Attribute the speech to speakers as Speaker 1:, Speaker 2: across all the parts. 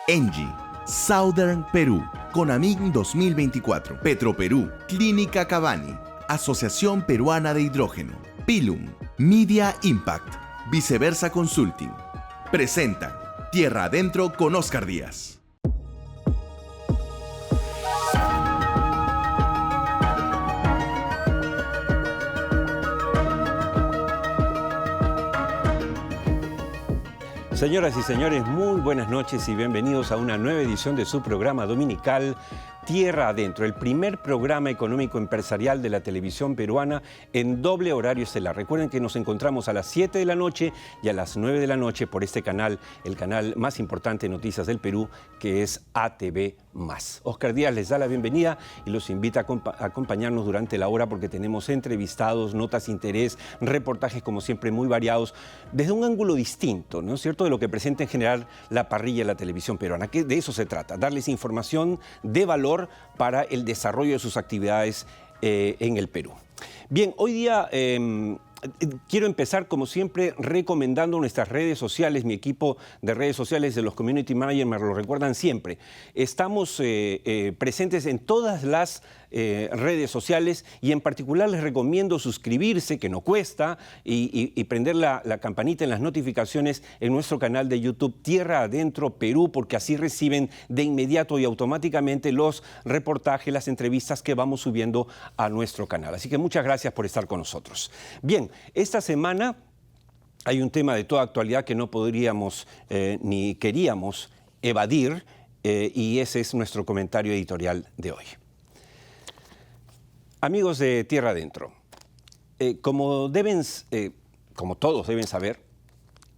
Speaker 1: ENGIE, Southern Perú, CONAMIN 2024, Petroperú, Clínica Cavani, Asociación Peruana de Hidrógeno, Pilum, Media Impact, Viceversa Consulting. Presentan Tierra Adentro con Oscar Díaz.
Speaker 2: Señoras y señores, muy buenas noches y bienvenidos a una nueva edición de su programa dominical Tierra Adentro, el primer programa económico empresarial de la televisión peruana en doble horario estelar. Recuerden que nos encontramos a las 7 de la noche y a las 9 de la noche por este canal, el canal más importante de noticias del Perú, que es ATV+. Oscar Díaz les da la bienvenida y los invita a acompañarnos durante la hora porque tenemos entrevistados, notas de interés, reportajes como siempre muy variados, desde un ángulo distinto, ¿no es cierto?, de lo que presenta en general la parrilla de la televisión peruana, que de eso se trata, darles información de valor para el desarrollo de sus actividades en el Perú. Bien, hoy día quiero empezar, como siempre, recomendando nuestras redes sociales. Mi equipo de redes sociales de los Community Managers me lo recuerdan siempre. Estamos presentes en todas las redes sociales y en particular les recomiendo suscribirse, que no cuesta, y prender la campanita en las notificaciones en nuestro canal de YouTube Tierra Adentro Perú, porque así reciben de inmediato y automáticamente los reportajes, las entrevistas que vamos subiendo a nuestro canal. Así que muchas gracias por estar con nosotros. Bien, esta semana hay un tema de toda actualidad que no podríamos ni queríamos evadir y ese es nuestro comentario editorial de hoy. Amigos de Tierra Adentro, como todos deben saber,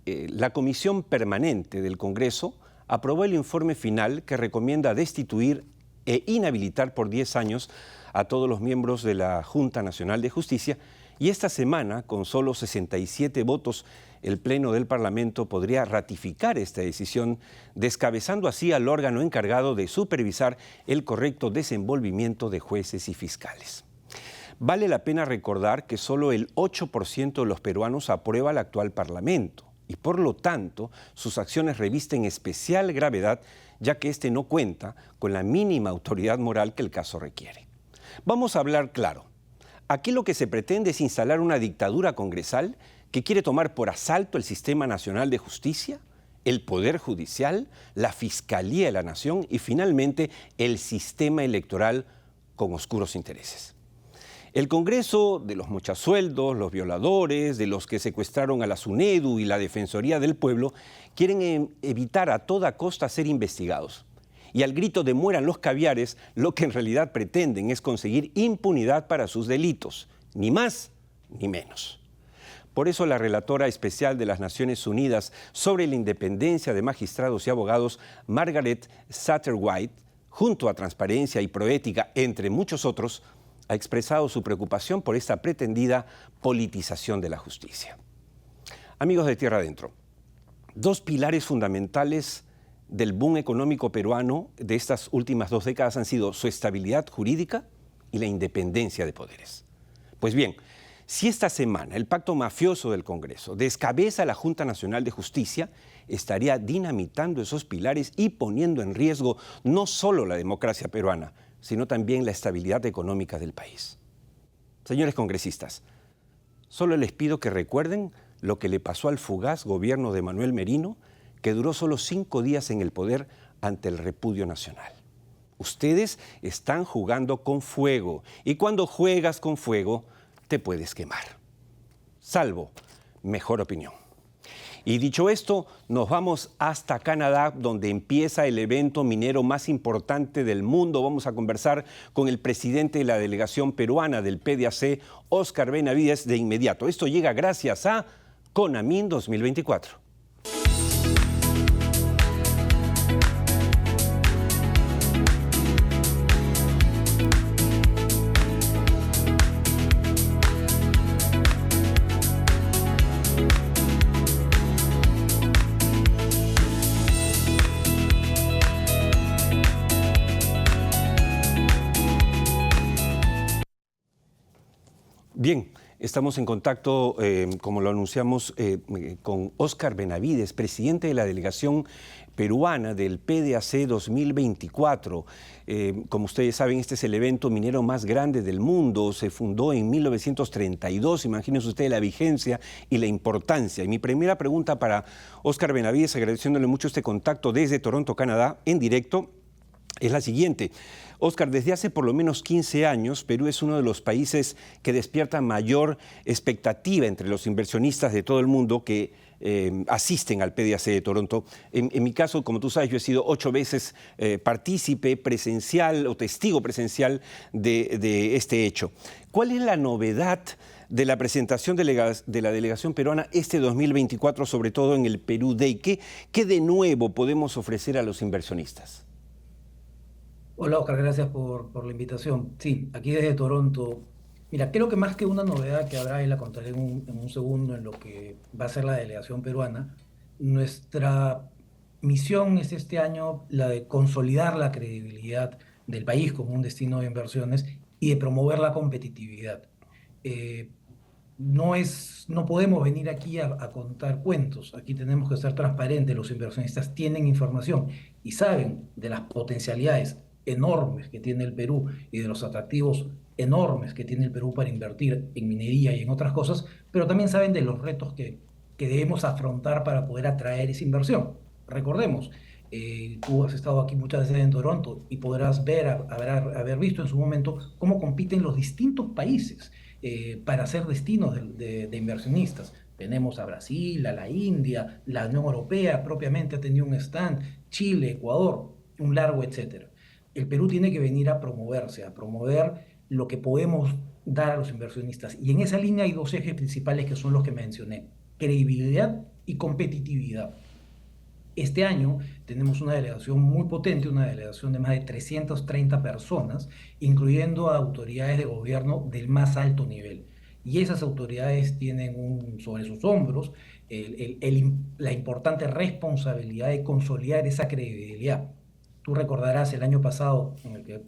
Speaker 2: la Comisión Permanente del Congreso aprobó el informe final que recomienda destituir e inhabilitar por 10 años a todos los miembros de la Junta Nacional de Justicia. Y esta semana, con solo 67 votos, el Pleno del Parlamento podría ratificar esta decisión, descabezando así al órgano encargado de supervisar el correcto desenvolvimiento de jueces y fiscales. Vale la pena recordar que solo el 8% de los peruanos aprueba el actual Parlamento y, por lo tanto, sus acciones revisten especial gravedad, ya que este no cuenta con la mínima autoridad moral que el caso requiere. Vamos a hablar claro. Aquí lo que se pretende es instalar una dictadura congresal que quiere tomar por asalto el Sistema Nacional de Justicia, el Poder Judicial, la Fiscalía de la Nación y finalmente el sistema electoral con oscuros intereses. El Congreso de los mochasueldos, los violadores, de los que secuestraron a la SUNEDU y la Defensoría del Pueblo quieren evitar a toda costa ser investigados. Y al grito de mueran los caviares, lo que en realidad pretenden es conseguir impunidad para sus delitos, ni más ni menos. Por eso la relatora especial de las Naciones Unidas sobre la independencia de magistrados y abogados, Margaret Satterwhite, junto a Transparencia y Proética, entre muchos otros, ha expresado su preocupación por esta pretendida politización de la justicia. Amigos de Tierra Adentro, dos pilares fundamentales del boom económico peruano de estas últimas 2 décadas han sido su estabilidad jurídica y la independencia de poderes. Pues bien, si esta semana el pacto mafioso del Congreso descabeza a la Junta Nacional de Justicia, estaría dinamitando esos pilares y poniendo en riesgo no solo la democracia peruana, sino también la estabilidad económica del país. Señores congresistas, solo les pido que recuerden lo que le pasó al fugaz gobierno de Manuel Merino, que duró solo 5 días en el poder ante el repudio nacional. Ustedes están jugando con fuego y cuando juegas con fuego te puedes quemar. Salvo mejor opinión. Y dicho esto, nos vamos hasta Canadá, donde empieza el evento minero más importante del mundo. Vamos a conversar con el presidente de la delegación peruana del PDAC, Oscar Benavides, de inmediato. Esto llega gracias a CONAMIN 2024. Bien, Estamos en contacto, como lo anunciamos, con Óscar Benavides, presidente de la delegación peruana del PDAC 2024. Como ustedes saben, este es el evento minero más grande del mundo. Se fundó en 1932. Imagínense ustedes la vigencia y la importancia. Y mi primera pregunta para Óscar Benavides, agradeciéndole mucho este contacto desde Toronto, Canadá, en directo, es la siguiente. Óscar, desde hace por lo menos 15 años, Perú es uno de los países que despierta mayor expectativa entre los inversionistas de todo el mundo que asisten al PDAC de Toronto. En mi caso, como tú sabes, yo he sido 8 veces partícipe presencial o testigo presencial de este hecho. ¿Cuál es la novedad de la presentación de la delegación peruana este 2024, sobre todo en el Perú Day? ¿Qué de nuevo podemos ofrecer a los inversionistas?
Speaker 3: Hola Oscar, gracias por la invitación. Sí, aquí desde Toronto. Mira, creo que más que una novedad que habrá, y la contaré en un segundo, en lo que va a ser la delegación peruana, nuestra misión es este año la de consolidar la credibilidad del país como un destino de inversiones y de promover la competitividad. Eh, no podemos venir aquí a contar cuentos. Aquí tenemos que ser transparentes. Los inversionistas tienen información y saben de las potencialidades enormes que tiene el Perú y de los atractivos enormes que tiene el Perú para invertir en minería y en otras cosas, pero también saben de los retos que debemos afrontar para poder atraer esa inversión. Recordemos, tú has estado aquí muchas veces en Toronto y podrás haber visto en su momento cómo compiten los distintos países para ser destinos de inversionistas. Tenemos a Brasil, a la India, la Unión Europea propiamente ha tenido un stand, Chile, Ecuador, un largo etcétera. El Perú tiene que venir a promoverse, a promover lo que podemos dar a los inversionistas. Y en esa línea hay dos ejes principales que son los que mencioné: credibilidad y competitividad. Este año tenemos una delegación muy potente, una delegación de más de 330 personas, incluyendo a autoridades de gobierno del más alto nivel. Y esas autoridades tienen sobre sus hombros la importante responsabilidad de consolidar esa credibilidad. Tú recordarás el año pasado, en el que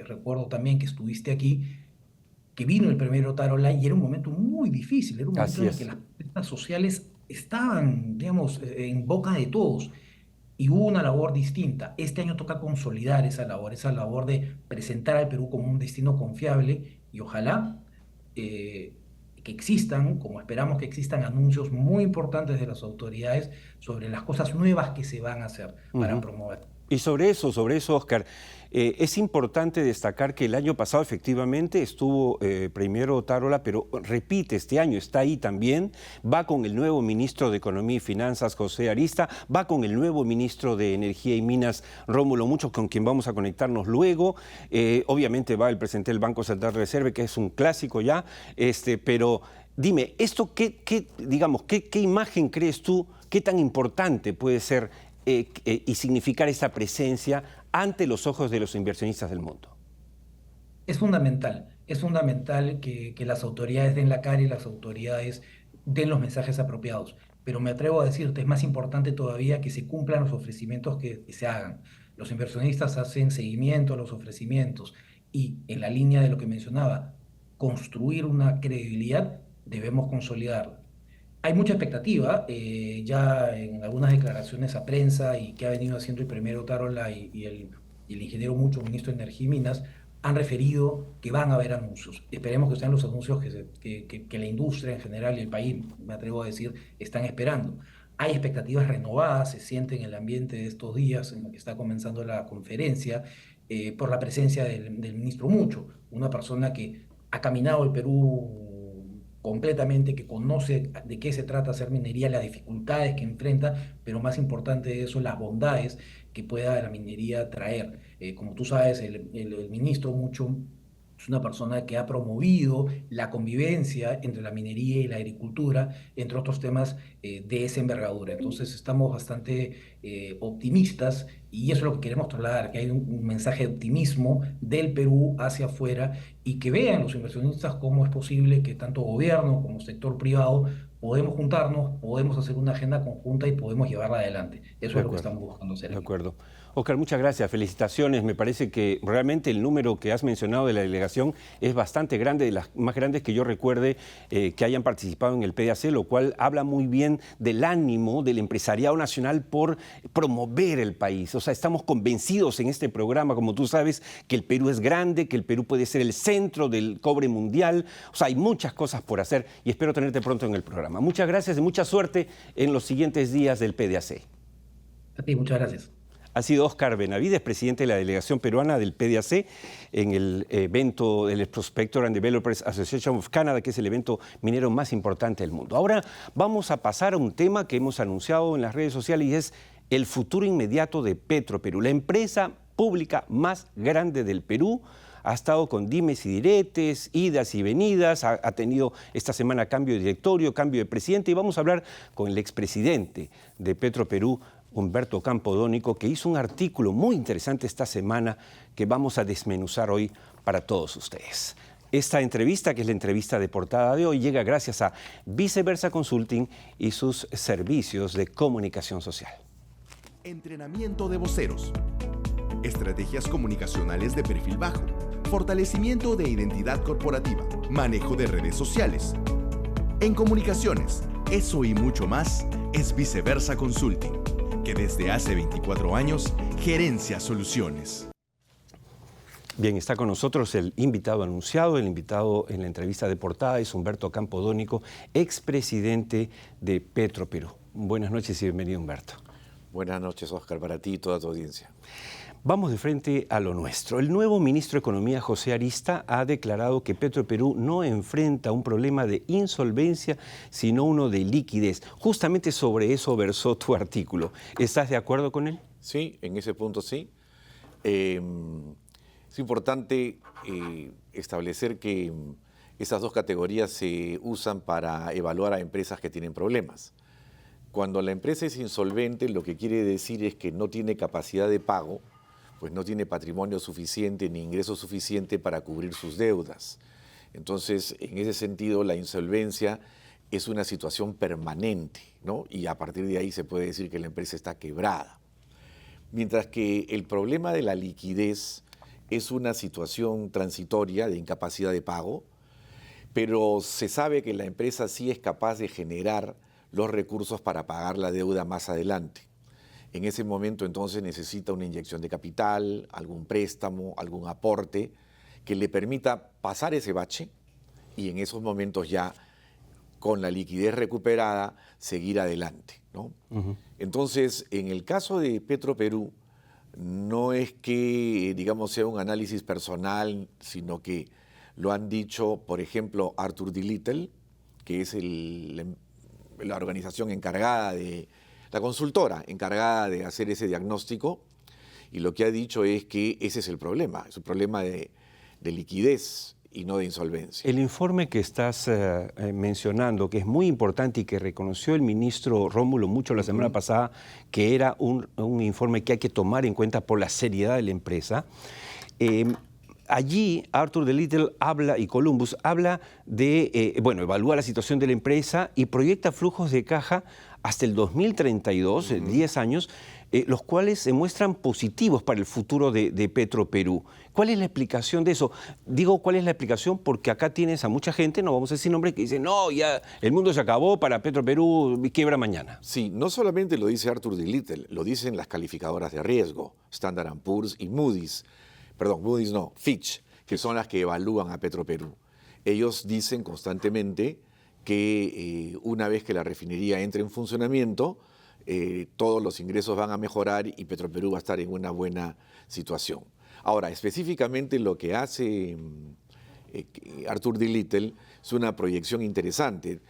Speaker 3: recuerdo también que estuviste aquí, que vino el primer Otarola y era un momento muy difícil, era un momento
Speaker 2: Así
Speaker 3: en el que
Speaker 2: es.
Speaker 3: las protestas sociales estaban, digamos, en boca de todos y hubo una labor distinta. Este año toca consolidar esa labor de presentar al Perú como un destino confiable y ojalá que existan, como esperamos que existan, anuncios muy importantes de las autoridades sobre las cosas nuevas que se van a hacer para promover.
Speaker 2: Y sobre eso, Óscar, es importante destacar que el año pasado efectivamente estuvo primero Otárola, pero repite este año, está ahí también, va con el nuevo ministro de Economía y Finanzas, José Arista, va con el nuevo ministro de Energía y Minas, Rómulo Mucho, con quien vamos a conectarnos luego. Obviamente va el presidente del Banco Central de Reserva, que es un clásico ya, pero dime, ¿esto digamos, qué imagen crees tú, qué tan importante puede ser y significar esa presencia ante los ojos de los inversionistas del mundo?
Speaker 3: Es fundamental que las autoridades den la cara y las autoridades den los mensajes apropiados. Pero me atrevo a decirte, es más importante todavía que se cumplan los ofrecimientos que se hagan. Los inversionistas hacen seguimiento a los ofrecimientos y en la línea de lo que mencionaba, construir una credibilidad, debemos consolidarla. Hay mucha expectativa, ya en algunas declaraciones a prensa y que ha venido haciendo el primero Tarola y el ingeniero Mucho, ministro de Energía y Minas, han referido que van a haber anuncios. Esperemos que sean los anuncios que la industria en general y el país, me atrevo a decir, están esperando. Hay expectativas renovadas, se siente en el ambiente de estos días en el que está comenzando la conferencia, por la presencia del ministro Mucho, una persona que ha caminado el Perú completamente, que conoce de qué se trata hacer minería, las dificultades que enfrenta, pero más importante de eso, las bondades que pueda la minería traer. Como tú sabes, el ministro Mucho es una persona que ha promovido la convivencia entre la minería y la agricultura, entre otros temas de esa envergadura. Entonces estamos bastante optimistas y eso es lo que queremos trasladar, que hay un mensaje de optimismo del Perú hacia afuera y que vean los inversionistas cómo es posible que tanto gobierno como sector privado podemos juntarnos, podemos hacer una agenda conjunta y podemos llevarla adelante. Eso
Speaker 2: De
Speaker 3: es lo que
Speaker 2: acuerdo.
Speaker 3: estamos buscando hacer
Speaker 2: De
Speaker 3: aquí.
Speaker 2: acuerdo. Oscar, muchas gracias, felicitaciones. Me parece que realmente el número que has mencionado de la delegación es bastante grande, de las más grandes que yo recuerde que hayan participado en el PDAC, lo cual habla muy bien del ánimo del empresariado nacional por promover el país. O sea, estamos convencidos en este programa, como tú sabes, que el Perú es grande, que el Perú puede ser el centro del cobre mundial. O sea, hay muchas cosas por hacer y espero tenerte pronto en el programa. Muchas gracias y mucha suerte en los siguientes días del PDAC.
Speaker 3: A ti, muchas gracias.
Speaker 2: Ha sido Oscar Benavides, presidente de la delegación peruana del PDAC, en el evento del Prospector and Developers Association of Canada, que es el evento minero más importante del mundo. Ahora vamos a pasar a un tema que hemos anunciado en las redes sociales y es el futuro inmediato de Petroperú, la empresa pública más grande del Perú. Ha estado con dimes y diretes, idas y venidas, ha tenido esta semana cambio de directorio, cambio de presidente y vamos a hablar con el expresidente de Petroperú, Humberto Campodónico, que hizo un artículo muy interesante esta semana que vamos a desmenuzar hoy para todos ustedes. Esta entrevista, que es la entrevista de portada de hoy, llega gracias a Viceversa Consulting y sus servicios de comunicación social.
Speaker 1: Entrenamiento de voceros. Estrategias comunicacionales de perfil bajo. Fortalecimiento de identidad corporativa. Manejo de redes sociales. En comunicaciones, eso y mucho más es Viceversa Consulting, que desde hace 24 años gerencia soluciones.
Speaker 2: Bien, está con nosotros el invitado anunciado, el invitado en la entrevista de portada es Humberto Campodónico, expresidente de Petroperú. Buenas noches y bienvenido, Humberto.
Speaker 4: Buenas noches, Oscar, para ti y toda tu audiencia.
Speaker 2: Vamos de frente a lo nuestro. El nuevo ministro de Economía, José Arista, ha declarado que Petroperú no enfrenta un problema de insolvencia, sino uno de liquidez. Justamente sobre eso versó tu artículo. ¿Estás de acuerdo con él?
Speaker 4: Sí, en ese punto sí. Es importante establecer que esas dos categorías se usan para evaluar a empresas que tienen problemas. Cuando la empresa es insolvente, lo que quiere decir es que no tiene capacidad de pago, pues no tiene patrimonio suficiente ni ingreso suficiente para cubrir sus deudas. Entonces, en ese sentido, la insolvencia es una situación permanente, ¿no? Y a partir de ahí se puede decir que la empresa está quebrada. Mientras que el problema de la liquidez es una situación transitoria de incapacidad de pago, pero se sabe que la empresa sí es capaz de generar los recursos para pagar la deuda más adelante. En ese momento entonces necesita una inyección de capital, algún préstamo, algún aporte que le permita pasar ese bache y en esos momentos ya con la liquidez recuperada seguir adelante, ¿no? Entonces, en el caso de Petroperú, no es que, digamos, sea un análisis personal, sino que lo han dicho, por ejemplo, Arthur D. Little, que es la organización encargada la consultora encargada de hacer ese diagnóstico, y lo que ha dicho es que ese es el problema, es un problema de liquidez y no de insolvencia.
Speaker 2: El informe que estás mencionando, que es muy importante y que reconoció el ministro Rómulo Mucho la semana pasada, que era un informe que hay que tomar en cuenta por la seriedad de la empresa, allí Arthur D. Little habla, y Columbus habla de, evalúa la situación de la empresa y proyecta flujos de caja hasta el 2032, 10 años, los cuales se muestran positivos para el futuro de Petroperú. ¿Cuál es la explicación de eso? Digo, ¿cuál es la explicación? Porque acá tienes a mucha gente, no vamos a decir nombres, que dice, no, ya el mundo se acabó, para Petroperú quiebra mañana.
Speaker 4: Sí, no solamente lo dice Arthur D. Little, lo dicen las calificadoras de riesgo, Standard & Poor's y Moody's. Perdón, Moody's no, Fitch, que son las que evalúan a Petroperú. Ellos dicen constantemente que una vez que la refinería entre en funcionamiento, todos los ingresos van a mejorar y Petroperú va a estar en una buena situación. Ahora, específicamente lo que hace Arthur D. Little es una proyección interesante.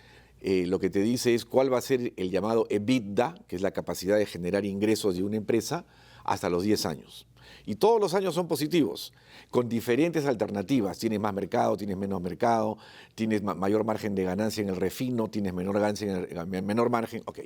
Speaker 4: Lo que te dice es cuál va a ser el llamado EBITDA, que es la capacidad de generar ingresos de una empresa, hasta los 10 años. Y todos los años son positivos, con diferentes alternativas. Tienes más mercado, tienes menos mercado, tienes mayor margen de ganancia en el refino, tienes menor ganancia menor margen. Ok.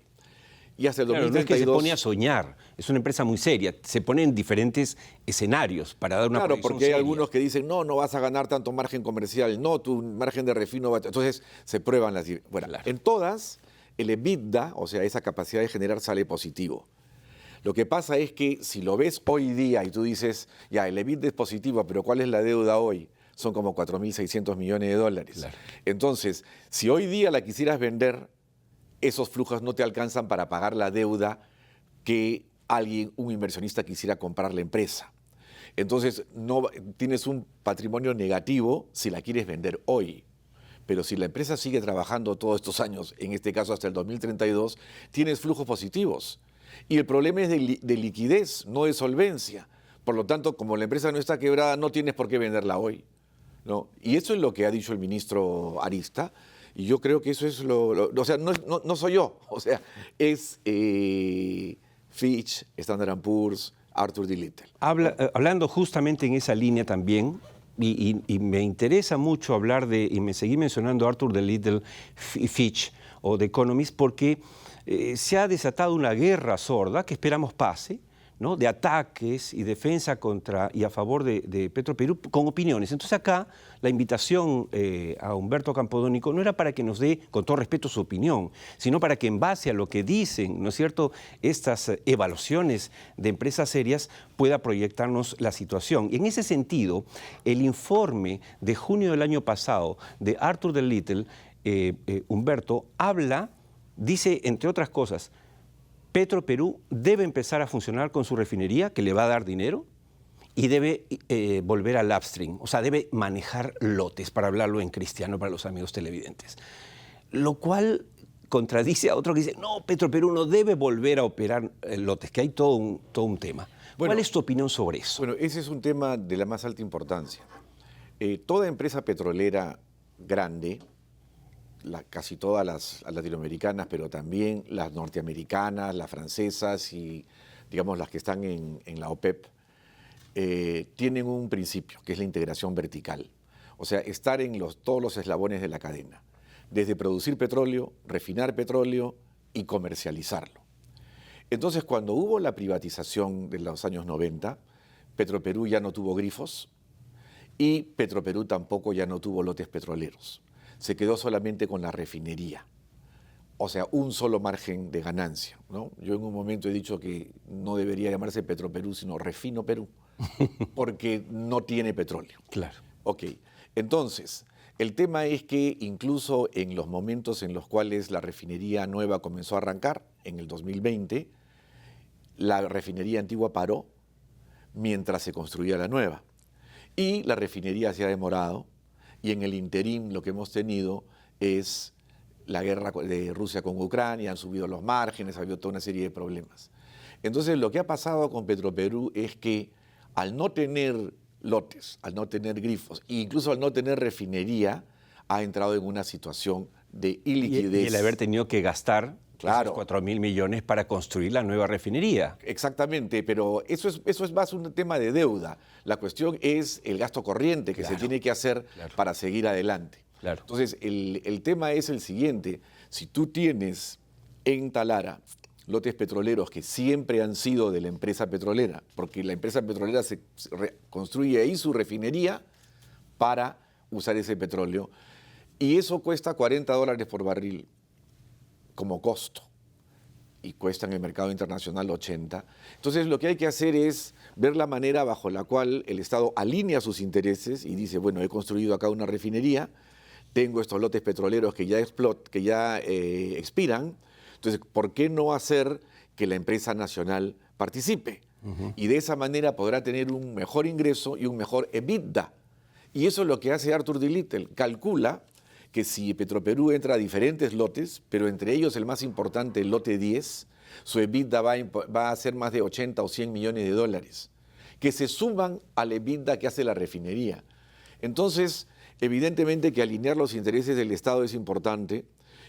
Speaker 4: y hasta el
Speaker 2: Claro, no es
Speaker 4: 2032...
Speaker 2: que se pone a soñar, es una empresa muy seria, se pone en diferentes escenarios para dar una
Speaker 4: Claro,
Speaker 2: proyección
Speaker 4: porque hay
Speaker 2: seria.
Speaker 4: algunos que dicen, no vas a ganar tanto margen comercial, no, tu margen de refino va a... Entonces se prueban las... Bueno,
Speaker 2: Claro.
Speaker 4: en todas, el EBITDA, o sea, esa capacidad de generar, sale positivo. Lo que pasa es que si lo ves hoy día y tú dices, ya, el EBITDA es positivo, pero ¿cuál es la deuda hoy? Son como 4.600 millones de dólares.
Speaker 2: Claro.
Speaker 4: Entonces, si hoy día la quisieras vender, esos flujos no te alcanzan para pagar la deuda que un inversionista quisiera comprar la empresa. Entonces, no, tienes un patrimonio negativo si la quieres vender hoy. Pero si la empresa sigue trabajando todos estos años, en este caso hasta el 2032, tienes flujos positivos. Y el problema es de liquidez, no de solvencia. Por lo tanto, como la empresa no está quebrada, no tienes por qué venderla hoy, ¿no? Y eso es lo que ha dicho el ministro Arista. Y yo creo que eso es o sea, no soy yo. O sea, es Fitch, Standard & Poor's, Arthur D. Little.
Speaker 2: Hablando justamente en esa línea también, y me interesa mucho hablar y me seguí mencionando Arthur D. Little, Fitch o The Economist, porque se ha desatado una guerra sorda que esperamos pase, ¿no? De ataques y defensa contra y a favor de Petroperú con opiniones. Entonces acá la invitación a Humberto Campodónico no era para que nos dé, con todo respeto, su opinión, sino para que en base a lo que dicen, ¿no es cierto?, estas evaluaciones de empresas serias pueda proyectarnos la situación. Y en ese sentido, el informe de junio del año pasado de Arthur D. Little, Humberto, dice, entre otras cosas, Petroperú debe empezar a funcionar con su refinería, que le va a dar dinero, y debe volver al upstream, o sea, debe manejar lotes, para hablarlo en cristiano para los amigos televidentes. Lo cual contradice a otro que dice, no, Petroperú no debe volver a operar lotes, que hay todo un tema.
Speaker 4: Bueno,
Speaker 2: ¿cuál es tu opinión sobre eso?
Speaker 4: Bueno, ese es un tema de la más alta importancia. Toda empresa petrolera grande, casi todas las latinoamericanas, pero también las norteamericanas, las francesas y, digamos, las que están en la OPEP, tienen un principio, que es la integración vertical. O sea, estar en todos los eslabones de la cadena, desde producir petróleo, refinar petróleo y comercializarlo. Entonces, cuando hubo la privatización de los años 90, Petroperú ya no tuvo grifos y Petroperú tampoco ya no tuvo lotes petroleros. Se quedó solamente con la refinería, o sea, un solo margen de ganancia, ¿no? Yo en un momento he dicho que no debería llamarse Petroperú, sino Refino Perú, porque no tiene petróleo.
Speaker 2: Claro.
Speaker 4: Ok, entonces, el tema es que incluso en los momentos en los cuales la refinería nueva comenzó a arrancar, en el 2020, la refinería antigua paró mientras se construía la nueva. Y la refinería se ha demorado, y en el interín lo que hemos tenido es la guerra de Rusia con Ucrania, han subido los márgenes, ha habido toda una serie de problemas. Entonces, lo que ha pasado con Petroperú es que al no tener lotes, al no tener grifos, e incluso al no tener refinería, ha entrado en una situación de iliquidez.
Speaker 2: Y el haber tenido que gastar,
Speaker 4: claro,
Speaker 2: 4.000 millones para construir la nueva refinería.
Speaker 4: Exactamente, pero eso es más un tema de deuda. La cuestión es el gasto corriente que se tiene que hacer para seguir adelante.
Speaker 2: Claro.
Speaker 4: Entonces, el tema es el siguiente. Si tú tienes en Talara lotes petroleros que siempre han sido de la empresa petrolera, porque la empresa petrolera construye ahí su refinería para usar ese petróleo, y eso cuesta $40 por barril como costo, y cuesta en el mercado internacional 80. Entonces, lo que hay que hacer es ver la manera bajo la cual el Estado alinea sus intereses y dice, bueno, he construido acá una refinería, tengo estos lotes petroleros que ya expiran, entonces, ¿por qué no hacer que la empresa nacional participe? Y de esa manera podrá tener un mejor ingreso y un mejor EBITDA. Y eso es lo que hace Arthur D. Little. Calcula que si Petroperú entra a diferentes lotes, pero entre ellos el más importante, el lote 10, su EBITDA va a ser más de 80 o 100 millones de dólares, que se suman al EBITDA que hace la refinería. Entonces, evidentemente que alinear los intereses del Estado es importante,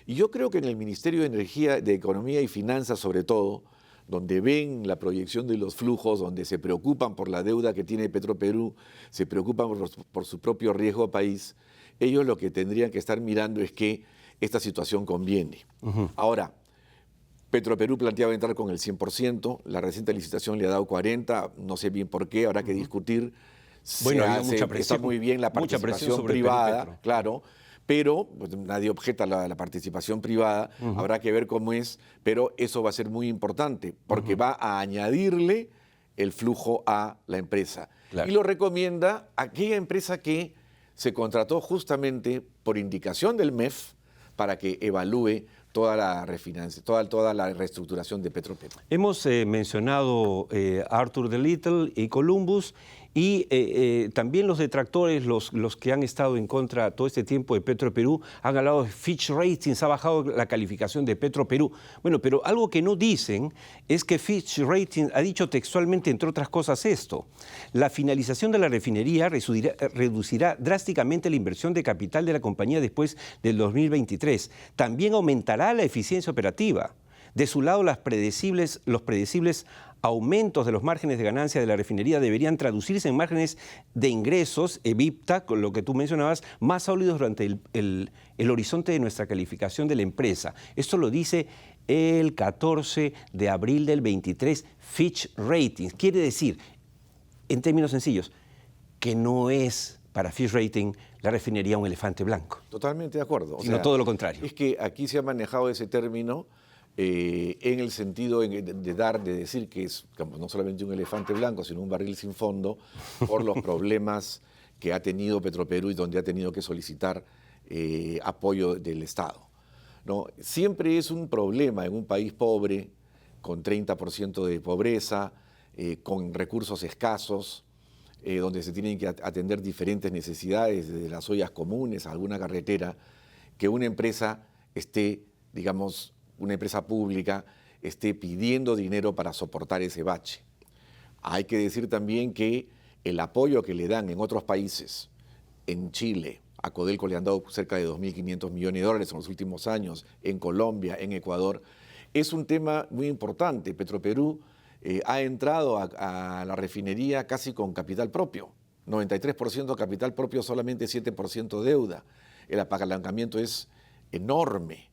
Speaker 4: y yo creo que en el Ministerio de Energía, de Economía y Finanzas sobre todo, donde ven la proyección de los flujos, donde se preocupan por la deuda que tiene Petroperú, se preocupan por su propio riesgo país, ellos lo que tendrían que estar mirando es que esta situación conviene. Ahora, Petroperú planteaba entrar con el 100%, la reciente licitación le ha dado 40%, no sé bien por qué, habrá que discutir.
Speaker 2: Bueno, ha habido mucha
Speaker 4: Está
Speaker 2: presión,
Speaker 4: muy bien la
Speaker 2: mucha presión
Speaker 4: participación
Speaker 2: sobre
Speaker 4: privada,
Speaker 2: Perú.
Speaker 4: claro, pero pues, nadie objeta la participación privada, habrá que ver cómo es, pero eso va a ser muy importante, porque va a añadirle el flujo a la empresa.
Speaker 2: Claro.
Speaker 4: Y lo recomienda aquella empresa que se contrató justamente por indicación del MEF para que evalúe toda la toda la reestructuración de Petroperú.
Speaker 2: Hemos mencionado Arthur the Little y Columbus y también los detractores, los que han estado en contra todo este tiempo de Petroperú, han hablado de Fitch Ratings, ha bajado la calificación de Petroperú. Bueno, pero algo que no dicen es que Fitch Ratings ha dicho textualmente, entre otras cosas, esto: la finalización de la refinería reducirá drásticamente la inversión de capital de la compañía después del 2023. También aumentará la eficiencia operativa. De su lado, los predecibles aumentos de los márgenes de ganancia de la refinería deberían traducirse en márgenes de ingresos, EBITDA, con lo que tú mencionabas, más sólidos durante el horizonte de nuestra calificación de la empresa. Esto lo dice el 14 de abril del 23, Fitch Ratings. Quiere decir, en términos sencillos, que no es para Fitch Rating la refinería un elefante blanco.
Speaker 4: Totalmente de acuerdo.
Speaker 2: Sino todo lo contrario.
Speaker 4: Es que aquí se ha manejado ese término en el sentido de decir que es no solamente un elefante blanco, sino un barril sin fondo por los problemas que ha tenido Petroperú y donde ha tenido que solicitar apoyo del Estado, ¿no? Siempre es un problema en un país pobre, con 30% de pobreza, con recursos escasos, donde se tienen que atender diferentes necesidades, desde las ollas comunes a alguna carretera, que una empresa esté, digamos, una empresa pública esté pidiendo dinero para soportar ese bache. Hay que decir también que el apoyo que le dan en otros países, en Chile, a Codelco le han dado cerca de 2.500 millones de dólares en los últimos años, en Colombia, en Ecuador, es un tema muy importante. Petroperú ha entrado a la refinería casi con capital propio, 93% capital propio, solamente 7% deuda. El apalancamiento es enorme,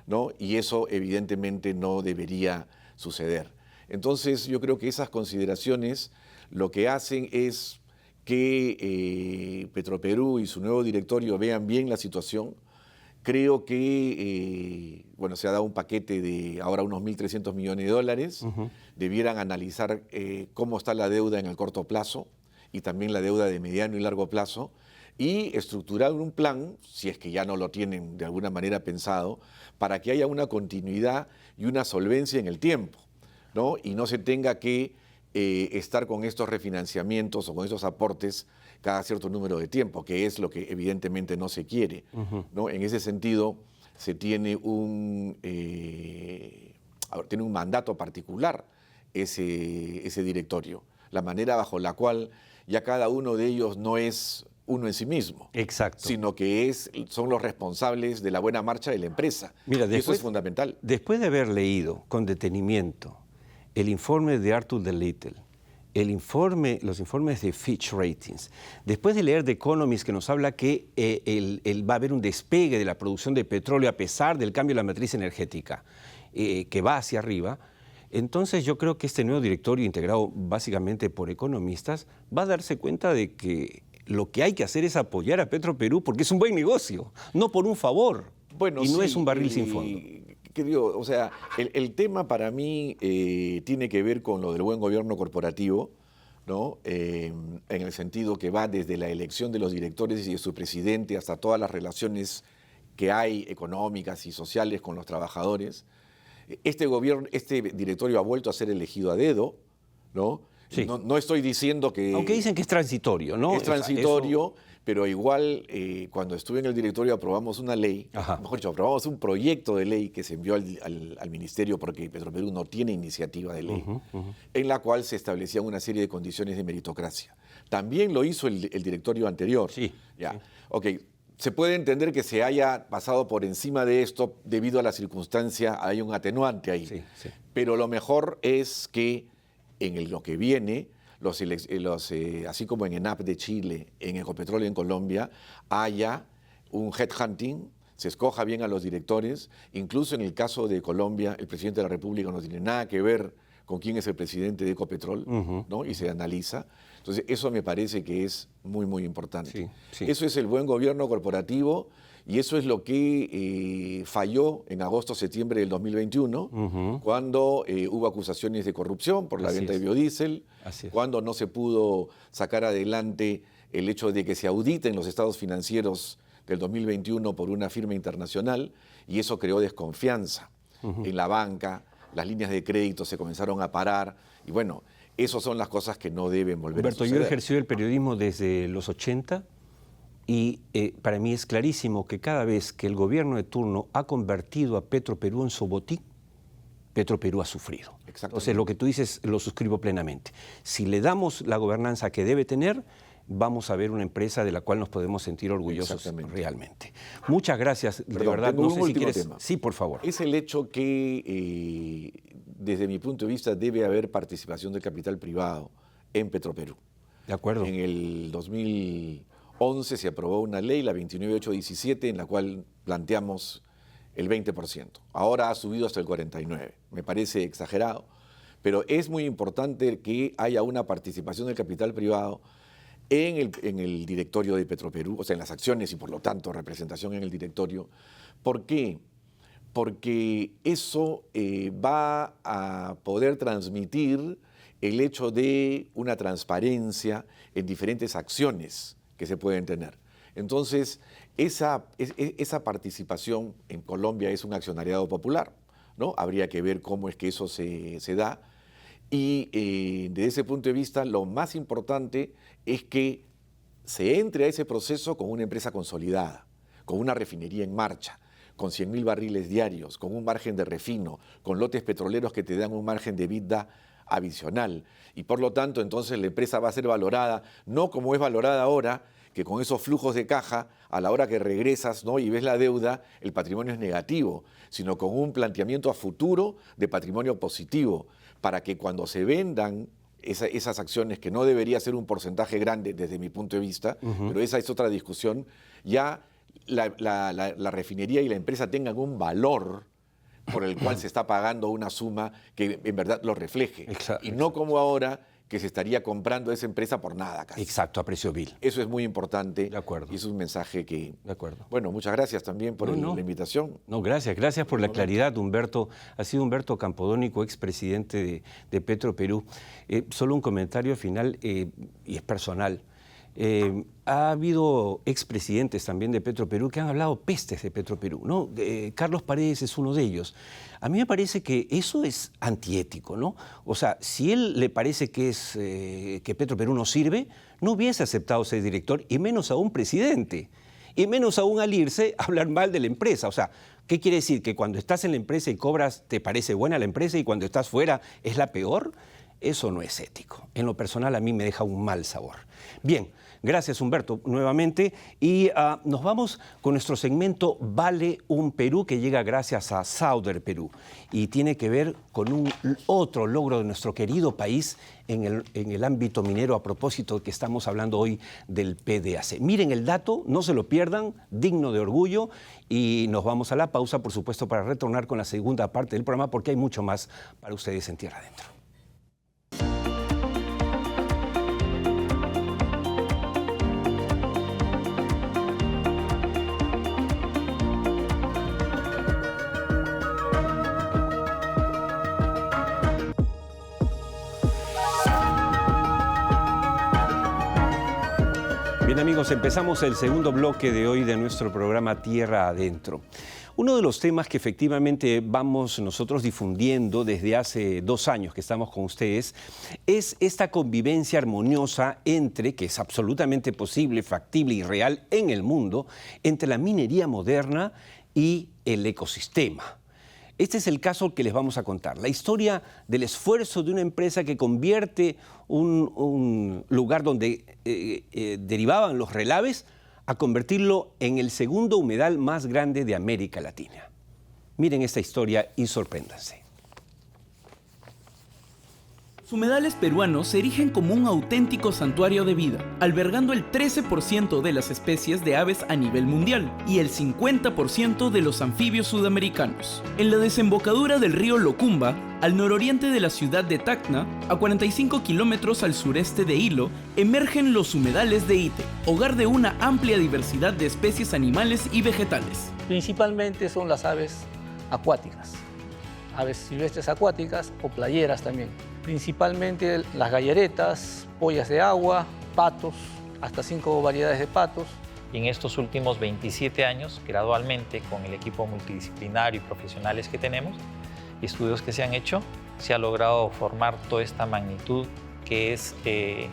Speaker 4: ¿no? Y eso evidentemente no debería suceder. Entonces yo creo que esas consideraciones lo que hacen es que Petroperú y su nuevo directorio vean bien la situación. Creo que bueno, se ha dado un paquete de ahora unos 1.300 millones de dólares. Debieran analizar cómo está la deuda en el corto plazo y también la deuda de mediano y largo plazo, y estructurar un plan, si es que ya no lo tienen de alguna manera pensado, para que haya una continuidad y una solvencia en el tiempo, ¿no? Y no se tenga que estar con estos refinanciamientos o con estos aportes cada cierto número de tiempo, que es lo que evidentemente no se quiere, ¿no? En ese sentido, se tiene tiene un mandato particular ese directorio, la manera bajo la cual ya cada uno de ellos no es uno en sí mismo.
Speaker 2: Exacto.
Speaker 4: Sino que son los responsables de la buena marcha de la empresa.
Speaker 2: Mira,
Speaker 4: y eso es fundamental.
Speaker 2: Después de haber leído con detenimiento el informe de Arthur the Little, los informes de Fitch Ratings, después de leer The Economist, que nos habla que va a haber un despegue de la producción de petróleo a pesar del cambio de la matriz energética, que va hacia arriba, entonces yo creo que este nuevo directorio, integrado básicamente por economistas, va a darse cuenta de que lo que hay que hacer es apoyar a Petroperú porque es un buen negocio, no por un favor.
Speaker 4: Bueno,
Speaker 2: y no
Speaker 4: sí,
Speaker 2: es un barril sin fondo.
Speaker 4: O sea, el tema para mí tiene que ver con lo del buen gobierno corporativo, ¿no? En el sentido que va desde la elección de los directores y de su presidente hasta todas las relaciones que hay económicas y sociales con los trabajadores. Este directorio ha vuelto a ser elegido a dedo, ¿no?
Speaker 2: Sí.
Speaker 4: No estoy diciendo que...
Speaker 2: Aunque dicen que es transitorio, ¿no?
Speaker 4: Es transitorio, pero igual cuando estuve en el directorio aprobamos una ley, mejor dicho, aprobamos un proyecto de ley que se envió al ministerio porque Petroperú no tiene iniciativa de ley, en la cual se establecían una serie de condiciones de meritocracia. También lo hizo el directorio anterior.
Speaker 2: Sí.
Speaker 4: Ya.
Speaker 2: Sí.
Speaker 4: Ok, se puede entender que se haya pasado por encima de esto debido a la circunstancia, hay un atenuante ahí.
Speaker 2: Sí, sí.
Speaker 4: Pero lo mejor es que en lo que viene, así como en ENAP de Chile, en Ecopetrol en Colombia, haya un headhunting, se escoja bien a los directores. Incluso en el caso de Colombia, el presidente de la República no tiene nada que ver con quién es el presidente de Ecopetrol, ¿no? Y se analiza. Entonces, eso me parece que es muy, muy importante.
Speaker 2: Sí, sí.
Speaker 4: Eso es el buen gobierno corporativo y eso es lo que falló en agosto-septiembre del 2021, cuando hubo acusaciones de corrupción por la
Speaker 2: Así
Speaker 4: venta
Speaker 2: es.
Speaker 4: de biodiesel,
Speaker 2: Así es.
Speaker 4: cuando no se pudo sacar adelante el hecho de que se auditen los estados financieros del 2021 por una firma internacional, y eso creó desconfianza en la banca, las líneas de crédito se comenzaron a parar, y bueno, esas son las cosas que no deben volver
Speaker 2: Humberto,
Speaker 4: a
Speaker 2: yo he
Speaker 4: suceder.
Speaker 2: ejercido el periodismo desde los 80 y para mí es clarísimo que cada vez que el gobierno de turno ha convertido a Petroperú en su botín, Petroperú ha sufrido.
Speaker 4: Exactamente.
Speaker 2: Entonces, lo que tú dices lo suscribo plenamente. Si le damos la gobernanza que debe tener, vamos a ver una empresa de la cual nos podemos sentir orgullosos
Speaker 4: Exactamente.
Speaker 2: realmente. Muchas gracias, de
Speaker 4: Perdón,
Speaker 2: verdad.
Speaker 4: tengo
Speaker 2: No
Speaker 4: un
Speaker 2: sé si
Speaker 4: último
Speaker 2: quieres...
Speaker 4: tema.
Speaker 2: Sí, por favor.
Speaker 4: Es el hecho que, desde mi punto de vista, debe haber participación del capital privado en Petroperú.
Speaker 2: De acuerdo.
Speaker 4: En el 2011 se aprobó una ley, la 29817, en la cual planteamos el 20%. Ahora ha subido hasta el 49%. Me parece exagerado, pero es muy importante que haya una participación del capital privado en el directorio de Petroperú, o sea, en las acciones y por lo tanto representación en el directorio. ¿Por qué? Porque eso va a poder transmitir el hecho de una transparencia en diferentes acciones que se pueden tener. Entonces, esa participación en Colombia es un accionariado popular, ¿no? Habría que ver cómo es que eso se da. Y desde ese punto de vista, lo más importante es que se entre a ese proceso con una empresa consolidada, con una refinería en marcha, con 100.000 barriles diarios, con un margen de refino, con lotes petroleros que te dan un margen de EBITDA adicional. Y por lo tanto, entonces la empresa va a ser valorada, no como es valorada ahora, que con esos flujos de caja, a la hora que regresas, ¿no?, y ves la deuda, el patrimonio es negativo, sino con un planteamiento a futuro de patrimonio positivo, para que cuando se vendan esas acciones, que no debería ser un porcentaje grande desde mi punto de vista, pero esa es otra discusión, ya la refinería y la empresa tengan un valor por el cual se está pagando una suma que en verdad lo refleje. Y no como ahora, que se estaría comprando esa empresa por nada casi.
Speaker 2: Exacto, a precio vil.
Speaker 4: Eso es muy importante.
Speaker 2: De acuerdo.
Speaker 4: Y es un mensaje que...
Speaker 2: De acuerdo.
Speaker 4: Bueno, muchas gracias también por la invitación.
Speaker 2: No, gracias. Gracias por la claridad, Humberto. Ha sido Humberto Campodónico, expresidente de Petroperú. Solo un comentario final, y es personal. Ha habido expresidentes también de Petroperú que han hablado pestes de Petroperú, ¿no? Carlos Paredes es uno de ellos. A mí me parece que eso es antiético, ¿no? O sea, si él le parece que Petroperú no sirve, no hubiese aceptado ser director, y menos aún presidente. Y menos aún al irse a hablar mal de la empresa. O sea, ¿qué quiere decir? ¿Que cuando estás en la empresa y cobras te parece buena la empresa y cuando estás fuera es la peor? Eso no es ético. En lo personal a mí me deja un mal sabor. Bien, gracias Humberto nuevamente y nos vamos con nuestro segmento Vale un Perú, que llega gracias a Sauder Perú y tiene que ver con otro logro de nuestro querido país en el ámbito minero, a propósito de que estamos hablando hoy del PDAC. Miren el dato, no se lo pierdan, digno de orgullo, y nos vamos a la pausa, por supuesto, para retornar con la segunda parte del programa, porque hay mucho más para ustedes en Tierra Adentro. Bien amigos, empezamos el segundo bloque de hoy de nuestro programa Tierra Adentro. Uno de los temas que efectivamente vamos nosotros difundiendo desde hace 2 años que estamos con ustedes es esta convivencia armoniosa entre, que es absolutamente posible, factible y real en el mundo, entre la minería moderna y el ecosistema. Este es el caso que les vamos a contar, la historia del esfuerzo de una empresa que convierte un lugar donde derivaban los relaves a convertirlo en el segundo humedal más grande de América Latina. Miren esta historia y sorpréndanse.
Speaker 5: Los humedales peruanos se erigen como un auténtico santuario de vida, albergando el 13% de las especies de aves a nivel mundial y el 50% de los anfibios sudamericanos. En la desembocadura del río Locumba, al nororiente de la ciudad de Tacna, a 45 kilómetros al sureste de Hilo, emergen los humedales de Ite, hogar de una amplia diversidad de especies animales y vegetales.
Speaker 6: Principalmente son las aves acuáticas, aves silvestres acuáticas o playeras también. Principalmente las galleretas, pollas de agua, patos, hasta 5 variedades de patos.
Speaker 7: Y en estos últimos 27 años, gradualmente, con el equipo multidisciplinario y profesionales que tenemos, y estudios que se han hecho, se ha logrado formar toda esta magnitud que es el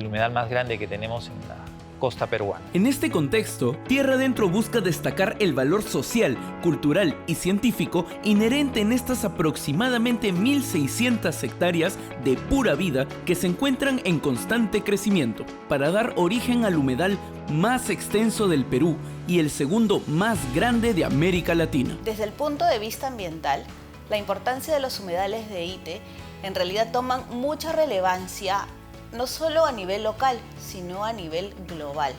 Speaker 7: humedal más grande que tenemos en la costa peruana.
Speaker 5: En este contexto, Tierra Adentro busca destacar el valor social, cultural y científico inherente en estas aproximadamente 1.600 hectáreas de pura vida que se encuentran en constante crecimiento, para dar origen al humedal más extenso del Perú y el segundo más grande de América Latina.
Speaker 8: Desde el punto de vista ambiental, la importancia de los humedales de Ite en realidad toman mucha relevancia no solo a nivel local, sino a nivel global.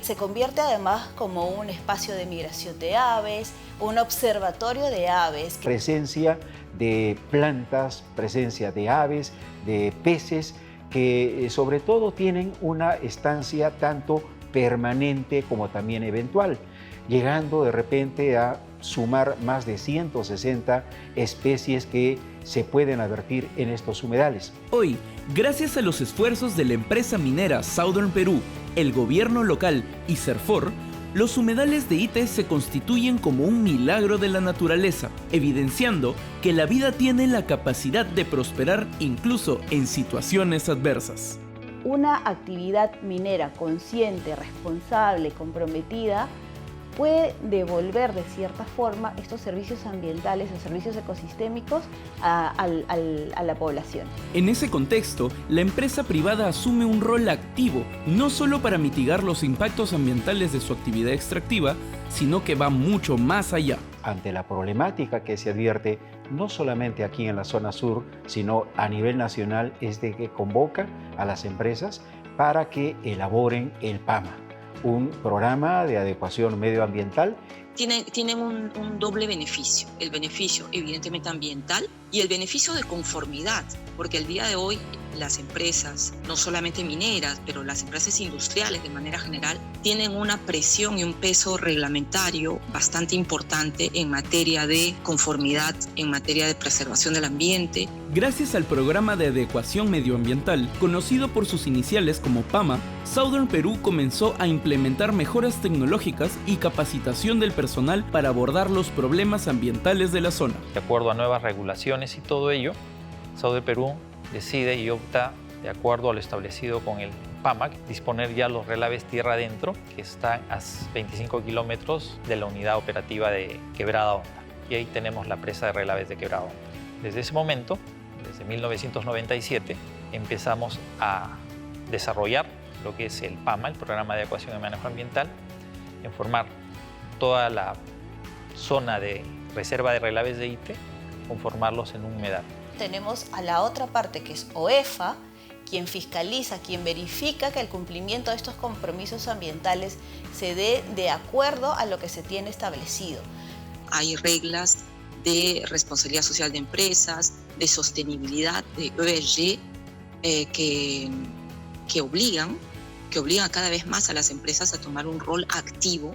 Speaker 8: Se convierte además como un espacio de migración de aves, un observatorio de aves.
Speaker 9: Presencia de plantas, presencia de aves, de peces, que sobre todo tienen una estancia tanto permanente como también eventual, llegando de repente a sumar más de 160 especies que se pueden advertir en estos humedales.
Speaker 5: Hoy, gracias a los esfuerzos de la empresa minera Southern Perú, el gobierno local y Serfor, los humedales de Ite se constituyen como un milagro de la naturaleza, evidenciando que la vida tiene la capacidad de prosperar incluso en situaciones adversas.
Speaker 8: Una actividad minera consciente, responsable, comprometida, puede devolver de cierta forma estos servicios ambientales o servicios ecosistémicos a la población.
Speaker 5: En ese contexto, la empresa privada asume un rol activo, no solo para mitigar los impactos ambientales de su actividad extractiva, sino que va mucho más allá.
Speaker 9: Ante la problemática que se advierte, no solamente aquí en la zona sur, sino a nivel nacional, es de que convoca a las empresas para que elaboren el PAMA, un programa de adecuación medioambiental.
Speaker 10: Tienen un doble beneficio, el beneficio evidentemente ambiental y el beneficio de conformidad, porque el día de hoy las empresas, no solamente mineras, pero las empresas industriales de manera general, tienen una presión y un peso reglamentario bastante importante en materia de conformidad, en materia de preservación del ambiente.
Speaker 5: Gracias al programa de adecuación medioambiental, conocido por sus iniciales como PAMA, Southern Perú comenzó a implementar mejoras tecnológicas y capacitación del personal para abordar los problemas ambientales de la zona.
Speaker 7: De acuerdo a nuevas regulaciones y todo ello, Southern Perú decide y opta, de acuerdo a lo establecido con el PAMAC, disponer ya los relaves tierra adentro, que están a 25 kilómetros de la unidad operativa de Quebrada Honda. Y ahí tenemos la presa de relaves de Quebrada Honda. Desde ese momento, desde 1997, empezamos a desarrollar lo que es el PAMA, el Programa de Adecuación y Manejo Ambiental, en formar toda la zona de reserva de relaves de Ite, conformarlos en un humedal.
Speaker 8: Tenemos a la otra parte, que es OEFA, quien fiscaliza, quien verifica que el cumplimiento de estos compromisos ambientales se dé de acuerdo a lo que se tiene establecido.
Speaker 10: Hay reglas de responsabilidad social de empresas, de sostenibilidad, de ESG, que obligan cada vez más a las empresas a tomar un rol activo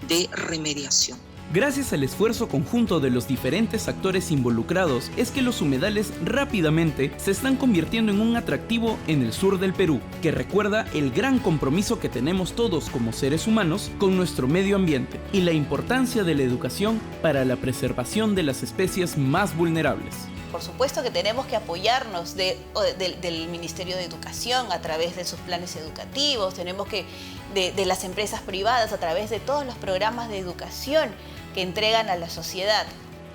Speaker 10: de remediación.
Speaker 5: Gracias al esfuerzo conjunto de los diferentes actores involucrados, es que los humedales rápidamente se están convirtiendo en un atractivo en el sur del Perú, que recuerda el gran compromiso que tenemos todos como seres humanos con nuestro medio ambiente y la importancia de la educación para la preservación de las especies más vulnerables.
Speaker 8: Por supuesto que tenemos que apoyarnos del Ministerio de Educación a través de sus planes educativos, tenemos que de las empresas privadas a través de todos los programas de educación que entregan a la sociedad.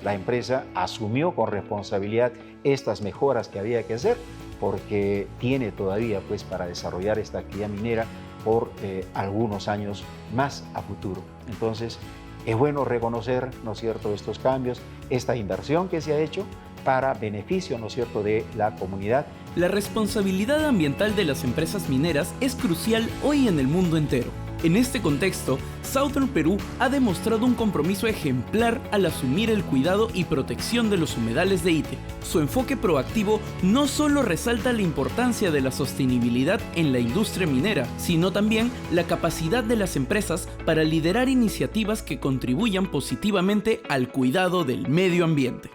Speaker 9: La empresa asumió con responsabilidad estas mejoras que había que hacer porque tiene todavía para desarrollar esta actividad minera por algunos años más a futuro. Entonces, es bueno reconocer, ¿no es cierto?, estos cambios, esta inversión que se ha hecho para beneficio, ¿no es cierto?, de la comunidad.
Speaker 5: La responsabilidad ambiental de las empresas mineras es crucial hoy en el mundo entero. En este contexto, Southern Perú ha demostrado un compromiso ejemplar al asumir el cuidado y protección de los humedales de Ite. Su enfoque proactivo no solo resalta la importancia de la sostenibilidad en la industria minera, sino también la capacidad de las empresas para liderar iniciativas que contribuyan positivamente al cuidado del medio ambiente.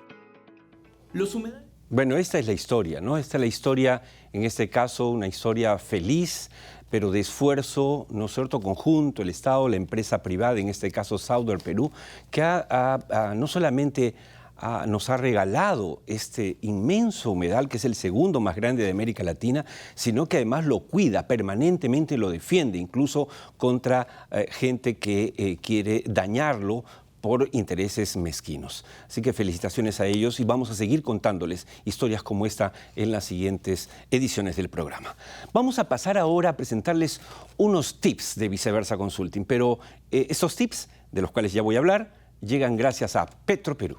Speaker 5: Los humedales...
Speaker 2: Bueno, esta es la historia, ¿no? Esta es la historia, en este caso, una historia feliz, pero de esfuerzo, ¿no es cierto?, conjunto, el Estado, la empresa privada, en este caso Southern Perú, que no solamente nos ha regalado este inmenso humedal, que es el segundo más grande de América Latina, sino que además lo cuida, permanentemente lo defiende, incluso contra gente que quiere dañarlo por intereses mezquinos. Así que felicitaciones a ellos y vamos a seguir contándoles historias como esta en las siguientes ediciones del programa. Vamos a pasar ahora a presentarles unos tips de Viceversa Consulting, pero esos tips, de los cuales ya voy a hablar, llegan gracias a Petroperú.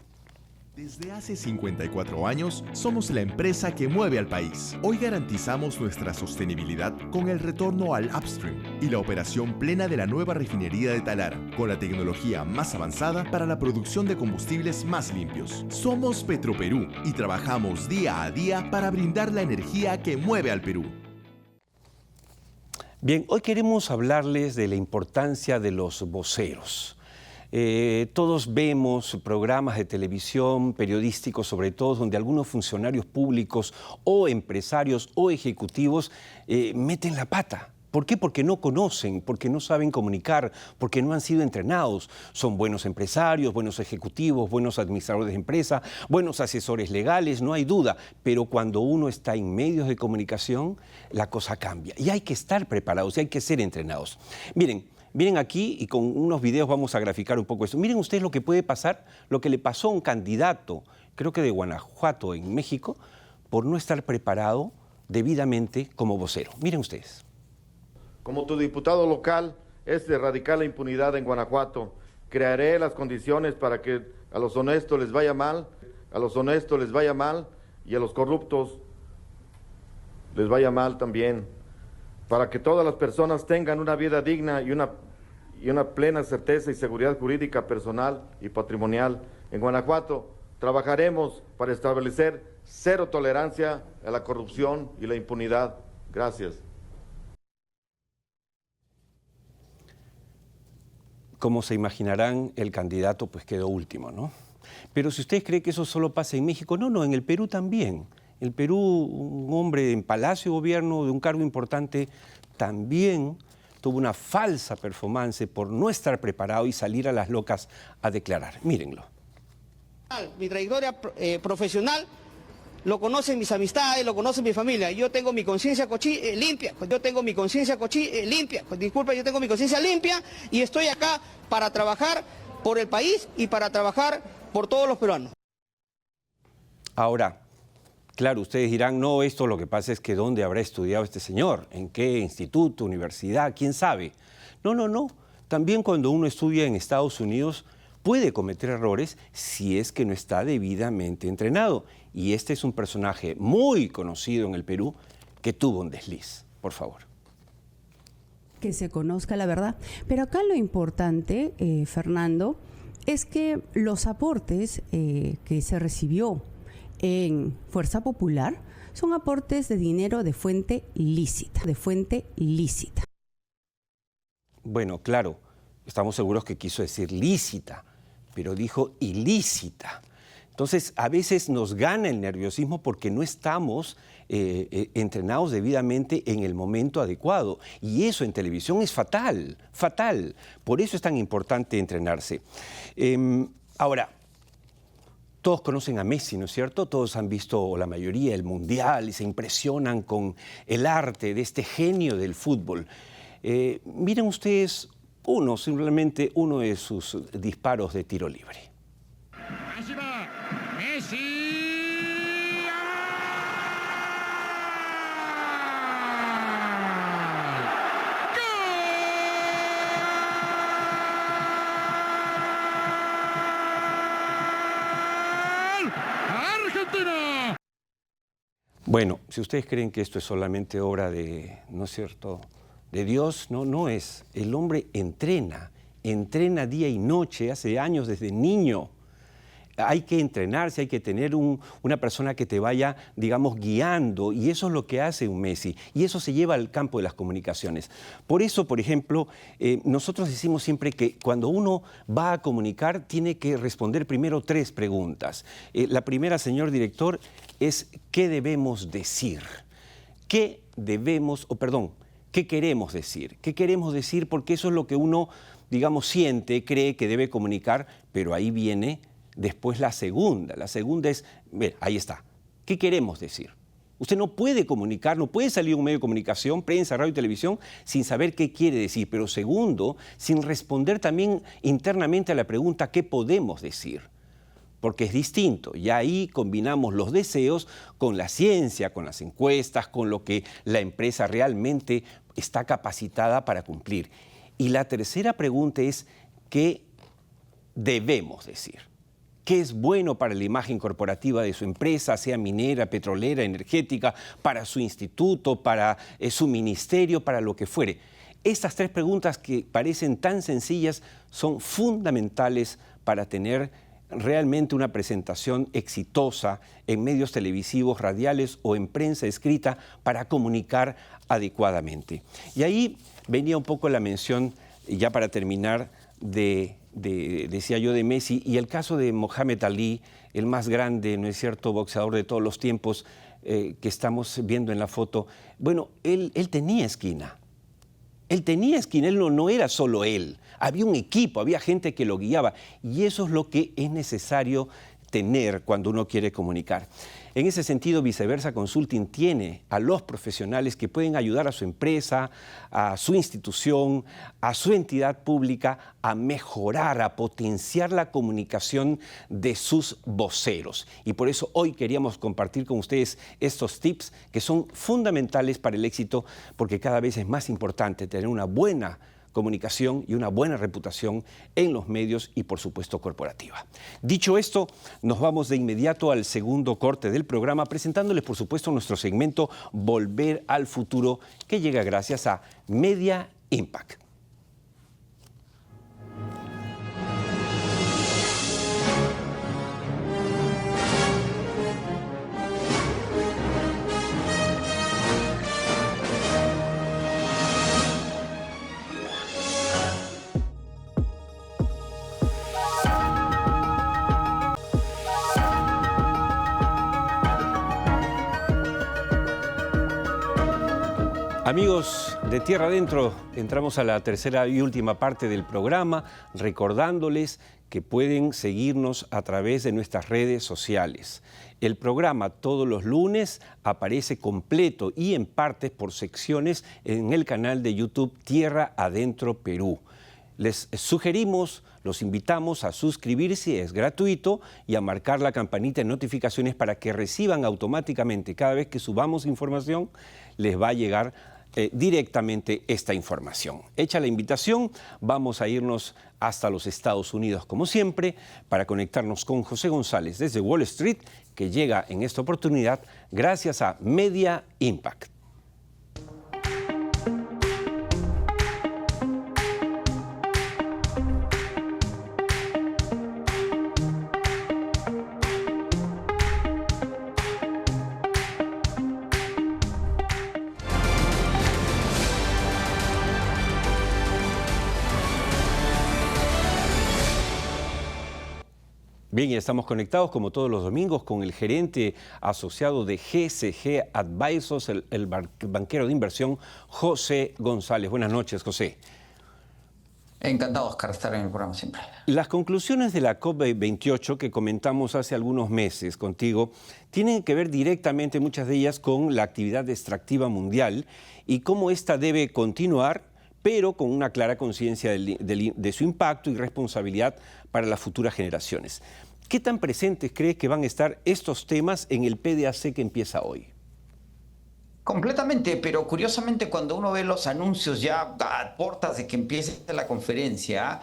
Speaker 1: Desde hace 54 años, somos la empresa que mueve al país. Hoy garantizamos nuestra sostenibilidad con el retorno al upstream y la operación plena de la nueva refinería de Talara, con la tecnología más avanzada para la producción de combustibles más limpios. Somos Petroperú y trabajamos día a día para brindar la energía que mueve al Perú.
Speaker 2: Bien, hoy queremos hablarles de la importancia de los voceros. Todos vemos programas de televisión, periodísticos sobre todo, donde algunos funcionarios públicos o empresarios o ejecutivos meten la pata. ¿Por qué? Porque no conocen, porque no saben comunicar, porque no han sido entrenados. Son buenos empresarios, buenos ejecutivos, buenos administradores de empresa, buenos asesores legales, no hay duda. Pero cuando uno está en medios de comunicación, la cosa cambia. Y hay que estar preparados, y hay que ser entrenados. Miren aquí, y con unos videos vamos a graficar un poco esto. Miren ustedes lo que puede pasar, lo que le pasó a un candidato, creo que de Guanajuato, en México, por no estar preparado debidamente como vocero. Miren ustedes.
Speaker 11: Como tu diputado local es de erradicar la impunidad en Guanajuato, crearé las condiciones para que a los honestos les vaya mal, y a los corruptos les vaya mal también, para que todas las personas tengan una vida digna y una plena certeza y seguridad jurídica personal y patrimonial. En Guanajuato trabajaremos para establecer cero tolerancia a la corrupción y la impunidad. Gracias.
Speaker 2: Como se imaginarán, el candidato pues quedó último, ¿no? Pero si ustedes creen que eso solo pasa en México, no, en el Perú también. En el Perú, un hombre en Palacio de Gobierno de un cargo importante también tuvo una falsa performance por no estar preparado y salir a las locas a declarar. Mírenlo.
Speaker 12: Mi trayectoria profesional lo conocen mis amistades, lo conoce mi familia. Yo tengo mi conciencia limpia. Yo tengo mi conciencia limpia. Disculpa, yo tengo mi conciencia limpia y estoy acá para trabajar por el país y para trabajar por todos los peruanos.
Speaker 2: Ahora, claro, ustedes dirán, no, esto lo que pasa es que ¿dónde habrá estudiado este señor? ¿En qué instituto, universidad? ¿Quién sabe? No. También cuando uno estudia en Estados Unidos puede cometer errores si es que no está debidamente entrenado. Y este es un personaje muy conocido en el Perú que tuvo un desliz. Por favor.
Speaker 13: Que se conozca la verdad. Pero acá lo importante, Fernando, es que los aportes que se recibió en Fuerza Popular son aportes de dinero de fuente lícita,
Speaker 2: Bueno, claro, estamos seguros que quiso decir lícita, pero dijo ilícita. Entonces, a veces nos gana el nerviosismo porque no estamos entrenados debidamente en el momento adecuado. Y eso en televisión es fatal. Por eso es tan importante entrenarse. Ahora, todos conocen a Messi, ¿no es cierto? Todos han visto, o la mayoría, el Mundial y se impresionan con el arte de este genio del fútbol. Miren ustedes simplemente uno de sus disparos de tiro libre.
Speaker 14: Allí va Messi. Argentina.
Speaker 2: Bueno, si ustedes creen que esto es solamente obra de, ¿no es cierto?, de Dios, no es. El hombre entrena día y noche, hace años, desde niño. Hay que entrenarse, hay que tener una persona que te vaya, digamos, guiando, y eso es lo que hace un Messi, y eso se lleva al campo de las comunicaciones. Por eso, por ejemplo, nosotros decimos siempre que cuando uno va a comunicar tiene que responder primero 3 preguntas. La primera, señor director, es ¿qué debemos decir? ¿Qué queremos decir? ¿Qué queremos decir? Porque eso es lo que uno, digamos, siente, cree que debe comunicar, pero ahí viene después la segunda. La segunda es, ahí está, ¿qué queremos decir? Usted no puede comunicar, no puede salir a un medio de comunicación, prensa, radio y televisión, sin saber qué quiere decir. Pero segundo, sin responder también internamente a la pregunta, ¿qué podemos decir? Porque es distinto. Y ahí combinamos los deseos con la ciencia, con las encuestas, con lo que la empresa realmente está capacitada para cumplir. Y la tercera pregunta es, ¿qué debemos decir? ¿Qué es bueno para la imagen corporativa de su empresa, sea minera, petrolera, energética, para su instituto, para su ministerio, para lo que fuere? Estas 3 preguntas que parecen tan sencillas son fundamentales para tener realmente una presentación exitosa en medios televisivos, radiales o en prensa escrita para comunicar adecuadamente. Y ahí venía un poco la mención, ya para terminar, decía yo, de Messi, y el caso de Mohamed Ali, el más grande, ¿no es cierto?, boxeador de todos los tiempos que estamos viendo en la foto. Bueno, él tenía esquina. Él tenía esquina, él no era solo él. Había un equipo, había gente que lo guiaba. Y eso es lo que es necesario tener cuando uno quiere comunicar. En ese sentido, Viceversa Consulting tiene a los profesionales que pueden ayudar a su empresa, a su institución, a su entidad pública a mejorar, a potenciar la comunicación de sus voceros. Y por eso hoy queríamos compartir con ustedes estos tips que son fundamentales para el éxito, porque cada vez es más importante tener una buena comunicación y una buena reputación en los medios y, por supuesto, corporativa. Dicho esto, nos vamos de inmediato al segundo corte del programa, presentándoles, por supuesto, nuestro segmento Volver al Futuro, que llega gracias a Media Impact. Amigos de Tierra Adentro, entramos a la tercera y última parte del programa, recordándoles que pueden seguirnos a través de nuestras redes sociales. El programa todos los lunes aparece completo y en partes por secciones en el canal de YouTube Tierra Adentro Perú. Les sugerimos, los invitamos a suscribirse, es gratuito, y a marcar la campanita de notificaciones para que reciban automáticamente cada vez que subamos información, les va a llegar directamente esta información. Hecha la invitación, vamos a irnos hasta los Estados Unidos, como siempre, para conectarnos con José González desde Wall Street, que llega en esta oportunidad gracias a Media Impact. Bien, y estamos conectados como todos los domingos con el gerente asociado de GCG Advisors, el banquero de inversión, José González. Buenas noches, José.
Speaker 15: Encantado, Oscar, estar en el programa siempre.
Speaker 2: Las conclusiones de la COP28 que comentamos hace algunos meses contigo tienen que ver directamente, muchas de ellas, con la actividad extractiva mundial y cómo esta debe continuar, pero con una clara conciencia de su impacto y responsabilidad para las futuras generaciones. ¿Qué tan presentes crees que van a estar estos temas en el PDAC que empieza hoy?
Speaker 15: Completamente, pero curiosamente cuando uno ve los anuncios ya a puertas de que empiece la conferencia,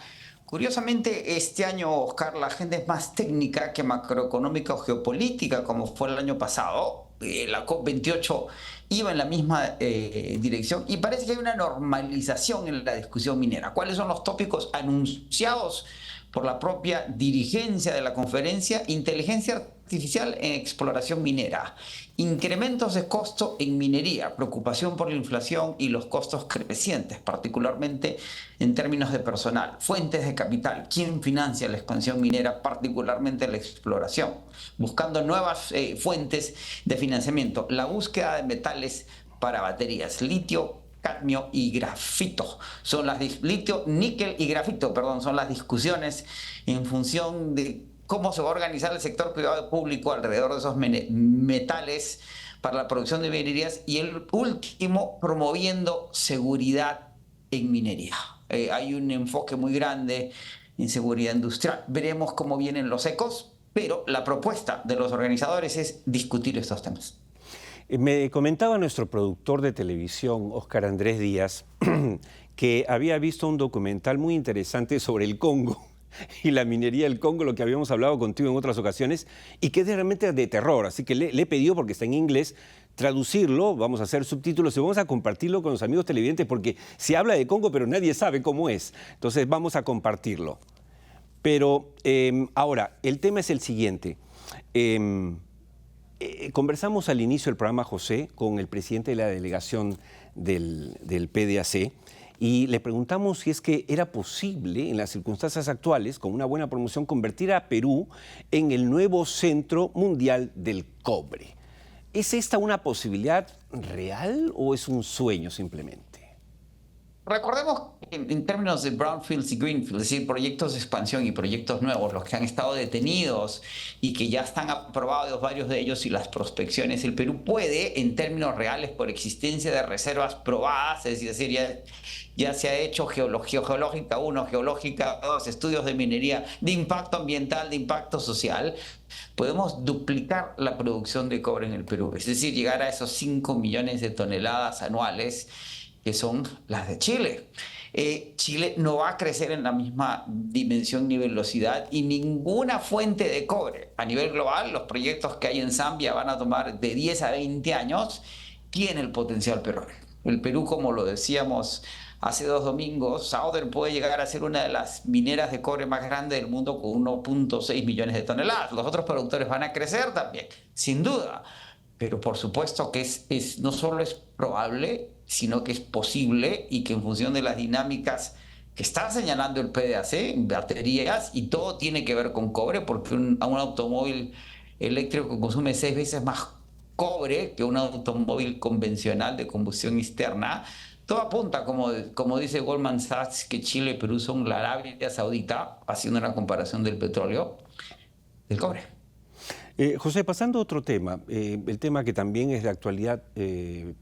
Speaker 15: Curiosamente, este año, Oscar, la agenda es más técnica que macroeconómica o geopolítica, como fue el año pasado. La COP28 iba en la misma dirección y parece que hay una normalización en la discusión minera. ¿Cuáles son los tópicos anunciados por la propia dirigencia de la conferencia? Inteligencia artificial en exploración minera, incrementos de costo en minería, preocupación por la inflación y los costos crecientes, particularmente en términos de personal, fuentes de capital, quién financia la expansión minera, particularmente la exploración, buscando nuevas fuentes de financiamiento, la búsqueda de metales para baterías, litio, cadmio y grafito. Son las litio, níquel y grafito, perdón, son las discusiones en función de cómo se va a organizar el sector privado y público alrededor de esos metales para la producción de minerías, y el último, promoviendo seguridad en minería. Hay un enfoque muy grande en seguridad industrial. Veremos cómo vienen los ecos, pero la propuesta de los organizadores es discutir estos temas.
Speaker 2: Me comentaba nuestro productor de televisión, Óscar Andrés Díaz, que había visto un documental muy interesante sobre el Congo y la minería del Congo, lo que habíamos hablado contigo en otras ocasiones, y que es realmente de terror. Así que le he pedido, porque está en inglés, traducirlo, vamos a hacer subtítulos y vamos a compartirlo con los amigos televidentes, porque se habla de Congo, pero nadie sabe cómo es. Entonces vamos a compartirlo. Pero ahora, el tema es el siguiente. Conversamos al inicio del programa, José, con el presidente de la delegación del PDAC, y le preguntamos si es que era posible, en las circunstancias actuales, con una buena promoción, convertir a Perú en el nuevo centro mundial del cobre. ¿Es esta una posibilidad real o es un sueño simplemente?
Speaker 15: Recordemos que en términos de brownfields y greenfields, es decir, proyectos de expansión y proyectos nuevos, los que han estado detenidos y que ya están aprobados varios de ellos, y las prospecciones, el Perú puede, en términos reales, por existencia de reservas probadas, es decir, ya se ha hecho geológica 1, geológica 2, estudios de minería, de impacto ambiental, de impacto social, podemos duplicar la producción de cobre en el Perú, es decir, llegar a esos 5 millones de toneladas anuales, que son las de Chile. Chile no va a crecer en la misma dimensión ni velocidad, y ninguna fuente de cobre a nivel global, los proyectos que hay en Zambia van a tomar de 10 a 20 años, tiene el potencial peruano. El Perú, como lo decíamos hace 2 domingos, Southern puede llegar a ser una de las mineras de cobre más grandes del mundo con 1.6 millones de toneladas. Los otros productores van a crecer también, sin duda. Pero por supuesto que no solo es probable, sino que es posible, y que en función de las dinámicas que está señalando el PDAC, baterías, y todo tiene que ver con cobre, porque un automóvil eléctrico consume 6 veces más cobre que un automóvil convencional de combustión externa. Todo apunta, como dice Goldman Sachs, que Chile y Perú son la Arabia Saudita, haciendo una comparación del petróleo, del cobre.
Speaker 2: José, pasando a otro tema, el tema que también es de actualidad,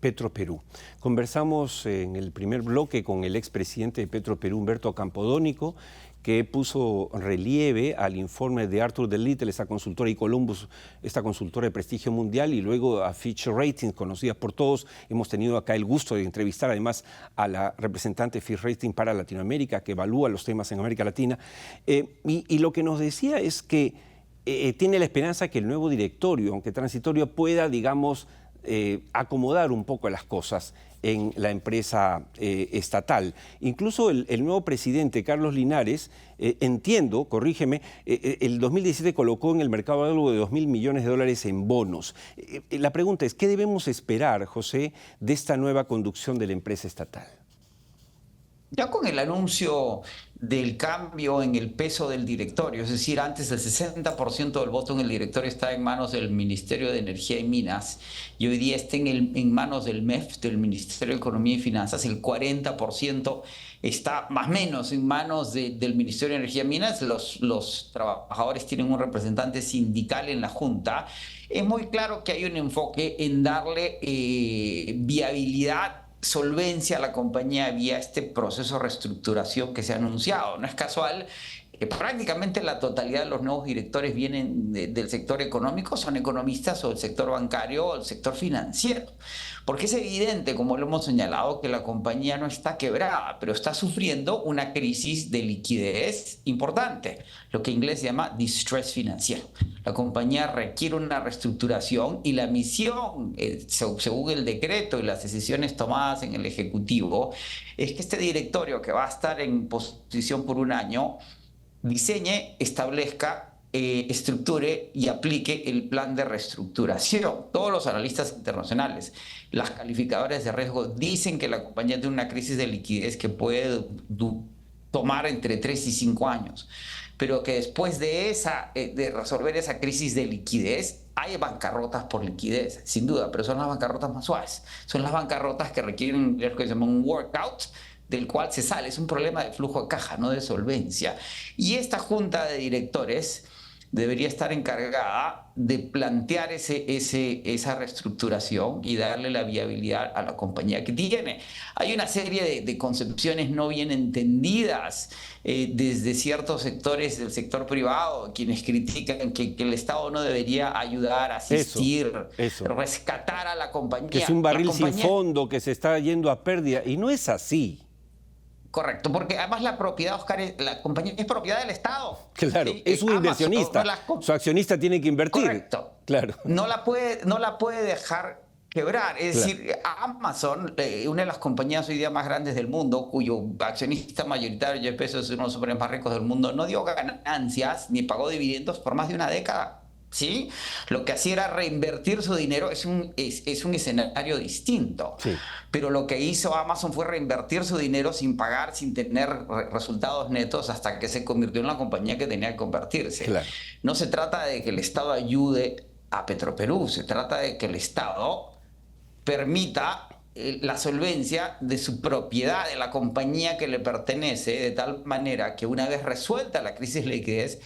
Speaker 2: Petroperú. Conversamos en el primer bloque con el expresidente de Petroperú, Humberto Campodónico, que puso relieve al informe de Arthur de Little, esta consultora, y Columbus, esta consultora de prestigio mundial, y luego a Fitch Ratings, conocidas por todos. Hemos tenido acá el gusto de entrevistar además a la representante Fitch Ratings para Latinoamérica, que evalúa los temas en América Latina. Y lo que nos decía es que tiene la esperanza que el nuevo directorio, aunque transitorio, pueda, digamos, acomodar un poco las cosas en la empresa estatal. Incluso el nuevo presidente, Carlos Linares, entiendo, corrígeme, el 2017 colocó en el mercado algo de $2.000 millones en bonos. La pregunta es, ¿qué debemos esperar, José, de esta nueva conducción de la empresa estatal?
Speaker 15: Ya con el anuncio del cambio en el peso del directorio, es decir, antes el 60% del voto en el directorio está en manos del Ministerio de Energía y Minas, y hoy día está en manos del MEF, del Ministerio de Economía y Finanzas, el 40% está más o menos en manos del Ministerio de Energía y Minas. Los trabajadores tienen un representante sindical en la Junta. Es muy claro que hay un enfoque en darle viabilidad, solvencia a la compañía vía este proceso de reestructuración que se ha anunciado. No es casual prácticamente la totalidad de los nuevos directores vienen del sector económico, son economistas o del sector bancario o del sector financiero. Porque es evidente, como lo hemos señalado, que la compañía no está quebrada, pero está sufriendo una crisis de liquidez importante, lo que en inglés se llama distress financiero. La compañía requiere una reestructuración y la misión, según el decreto y las decisiones tomadas en el Ejecutivo, es que este directorio, que va a estar en posición por un año, diseñe, establezca, estructure y aplique el plan de reestructuración. Todos los analistas internacionales, las calificadoras de riesgo dicen que la compañía tiene una crisis de liquidez que puede tomar entre 3 y 5 años, pero que después de resolver esa crisis de liquidez hay bancarrotas por liquidez, sin duda, pero son las bancarrotas más suaves. Son las bancarrotas que requieren lo que se llama un workout, del cual se sale. Es un problema de flujo de caja, no de solvencia. Y esta junta de directores debería estar encargada de plantear esa reestructuración y darle la viabilidad a la compañía que tiene. Hay una serie de concepciones no bien entendidas desde ciertos sectores del sector privado, quienes critican que el Estado no debería ayudar, asistir, rescatar a la compañía.
Speaker 2: Que es un barril sin fondo, que se está yendo a pérdida, y no es así.
Speaker 15: Correcto, porque además la propiedad, Oscar, la compañía es propiedad del Estado.
Speaker 2: Claro,
Speaker 15: ¿sí?
Speaker 2: es un inversionista. Su accionista tiene que invertir.
Speaker 15: Correcto.
Speaker 2: Claro.
Speaker 15: No la puede dejar quebrar. Es decir, Amazon, una de las compañías hoy día más grandes del mundo, cuyo accionista mayoritario, Jeff Bezos, es uno de los hombres más ricos del mundo, no dio ganancias ni pagó dividendos por más de una década. ¿Sí? Lo que hacía era reinvertir su dinero. Es un escenario distinto. Sí. Pero lo que hizo Amazon fue reinvertir su dinero sin pagar, sin tener resultados netos, hasta que se convirtió en la compañía que tenía que convertirse. Claro. No se trata de que el Estado ayude a Petroperú, se trata de que el Estado permita la solvencia de su propiedad, de la compañía que le pertenece, de tal manera que una vez resuelta la crisis de liquidez,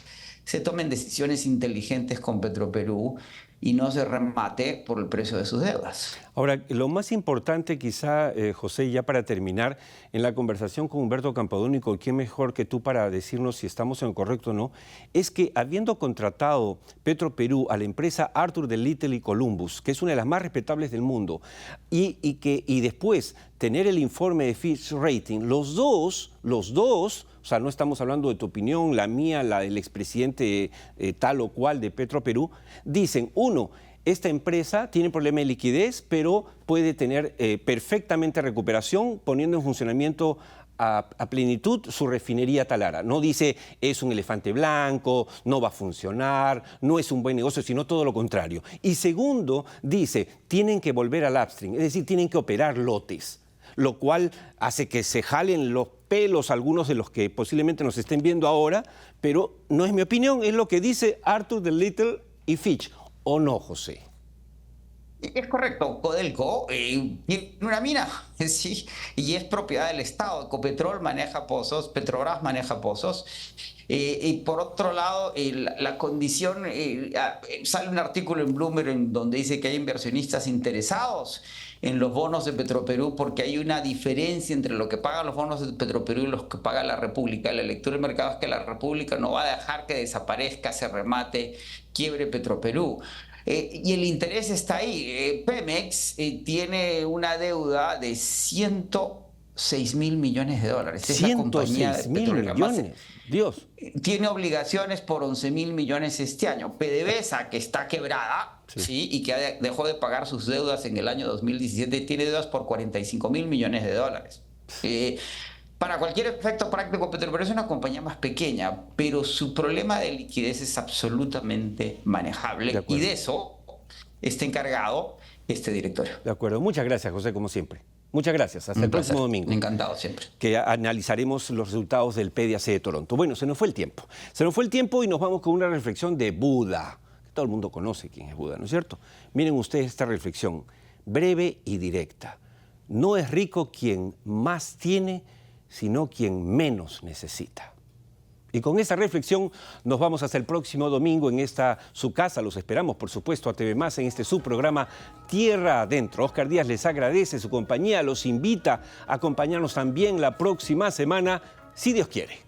Speaker 15: se tomen decisiones inteligentes con Petroperú y no se remate por el precio de sus deudas.
Speaker 2: Ahora, lo más importante quizá, José, ya para terminar, en la conversación con Humberto Campodónico, ¿quién mejor que tú para decirnos si estamos en lo correcto o no?, es que habiendo contratado Petroperú a la empresa Arthur de Little y Columbus, que es una de las más respetables del mundo, y después tener el informe de Fitch Rating, los dos, o sea, no estamos hablando de tu opinión, la mía, la del expresidente tal o cual de Petroperú, dicen, uno, esta empresa tiene problema de liquidez, pero puede tener perfectamente recuperación poniendo en funcionamiento a plenitud su refinería Talara. No dice es un elefante blanco, no va a funcionar, no es un buen negocio, sino todo lo contrario. Y segundo, dice, tienen que volver al upstream, es decir, tienen que operar lotes, lo cual hace que se jalen los pelos algunos de los que posiblemente nos estén viendo ahora, pero no es mi opinión, es lo que dice Arthur de Little y Fitch. ¿O no, José?
Speaker 15: Es correcto, Codelco tiene una mina, sí, y es propiedad del Estado. Ecopetrol maneja pozos, Petrobras maneja pozos. Y por otro lado, la condición, sale un artículo en Bloomberg en donde dice que hay inversionistas interesados en los bonos de Petroperú porque hay una diferencia entre lo que pagan los bonos de Petroperú y los que paga la República. La lectura del mercado es que la República no va a dejar que desaparezca, se remate, quiebre Petroperú. Y el interés está ahí. Pemex tiene una deuda de 106.000 millones de dólares. Es la compañía de petróleo más.
Speaker 2: Dios.
Speaker 15: Tiene obligaciones por 11.000 millones este año. PDVSA, que está quebrada, sí, y que dejó de pagar sus deudas en el año 2017, tiene deudas por 45.000 millones de dólares. Para cualquier efecto práctico, Petroperú es una compañía más pequeña, pero su problema de liquidez es absolutamente manejable. Y de eso está encargado este directorio.
Speaker 2: De acuerdo. Muchas gracias, José, como siempre. Muchas gracias. Hasta el próximo domingo.
Speaker 15: Encantado siempre.
Speaker 2: Que analizaremos los resultados del PDAC de Toronto. Bueno, se nos fue el tiempo. Se nos fue el tiempo y nos vamos con una reflexión de Buda. Todo el mundo conoce quién es Buda, ¿no es cierto? Miren ustedes esta reflexión, breve y directa. No es rico quien más tiene, sino quien menos necesita. Y con esta reflexión nos vamos hasta el próximo domingo en esta su casa. Los esperamos, por supuesto, a TV+, en este su programa Tierra Adentro. Oscar Díaz les agradece su compañía, los invita a acompañarnos también la próxima semana, si Dios quiere.